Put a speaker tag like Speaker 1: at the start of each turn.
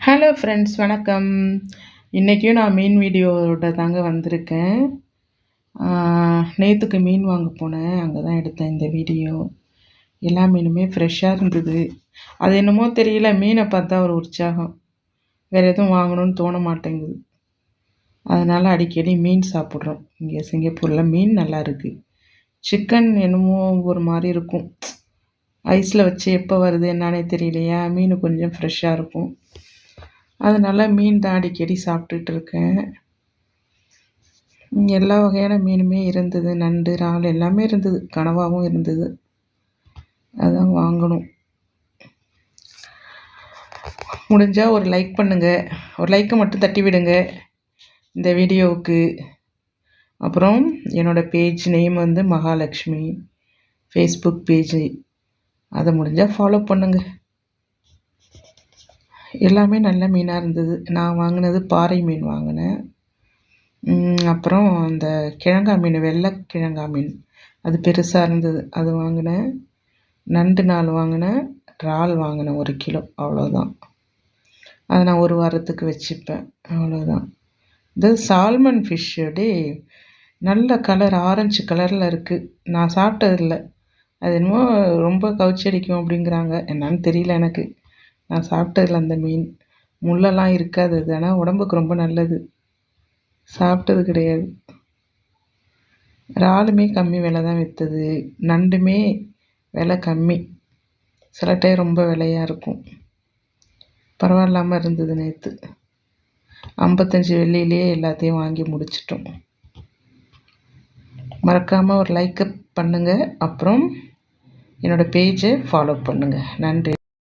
Speaker 1: Hello friends, வணக்கம். இன்றைக்கும் நான் மீன் வீடியோவோட தாங்க வந்திருக்கேன். நேற்றுக்கு மீன் வாங்க போனேன், அங்கே தான் எடுத்தேன் இந்த வீடியோ. எல்லா மீனுமே ஃப்ரெஷ்ஷாக இருந்தது. அது என்னமோ தெரியல, மீனை பார்த்தா ஒரு உற்சாகம், வேறு எதுவும் வாங்கணும்னு தோண மாட்டேங்குது. அதனால் அடிக்கடி மீன் சாப்பிட்றோம். இங்கே சிங்கப்பூரில் மீன் நல்லா இருக்குது. சிக்கன் என்னமோ ஒரு மாதிரி இருக்கும், ஐஸில் வச்சு எப்போ வருது என்னானே தெரியலையா. மீன் கொஞ்சம் ஃப்ரெஷ்ஷாக இருக்கும். அதனால் மீன் தான் அடிக்கடி சாப்பிட்டுட்டு இருக்கேன். எல்லா வகையான மீனுமே இருந்தது, நண்டு, இறால் எல்லாமே இருந்தது, கனவாகவும் இருந்தது. அதான் வாங்கணும். முடிஞ்சால் ஒரு லைக் பண்ணுங்கள், ஒரு லைக்கை மட்டும் தட்டி விடுங்க இந்த வீடியோவுக்கு. அப்புறம் என்னோடய பேஜ் நேம் வந்து மகாலட்சுமி, ஃபேஸ்புக் பேஜ், அதை முடிஞ்சால் ஃபாலோ பண்ணுங்கள். எல்லாமே நல்ல மீனாக இருந்தது. நான் வாங்கினது பாறை மீன் வாங்கினேன். அப்புறம் அந்த கிழங்கா மீன், வெள்ளை கிழங்கா மீன், அது பெருசாக இருந்தது, அது வாங்கினேன். நண்டு 4 வாங்கினேன், இறால் வாங்கினேன் 1 கிலோ, அவ்வளோதான். அதை நான் ஒரு வாரத்துக்கு வச்சுப்பேன், அவ்வளோதான். இது சால்மன் ஃபிஷ் அப்படியே நல்ல கலர், ஆரஞ்சு கலரில் இருக்குது. நான் சாப்பிட்டதில்ல, அது என்னமோ ரொம்ப கவுச்சடிக்கும் அப்படிங்கிறாங்க, என்னன்னு தெரியல எனக்கு. நான் சாப்பிட்டதில்ல அந்த மீன். முள்ளெல்லாம் இருக்காது அது, ஆனால் உடம்புக்கு ரொம்ப நல்லது. சாப்பிட்டது கிடையாது. இறாலுமே கம்மி விலை தான் விற்றுது, நண்டுமே விலை கம்மி, சில டைம் ரொம்ப விலையாக இருக்கும். பரவாயில்லாமல் இருந்தது. நேற்று 55 வெள்ளியிலே எல்லாத்தையும் வாங்கி முடிச்சிட்டோம். மறக்காமல் ஒரு லைக்கை பண்ணுங்கள், அப்புறம் என்னோடய பேஜை ஃபாலோ பண்ணுங்கள். நன்றி.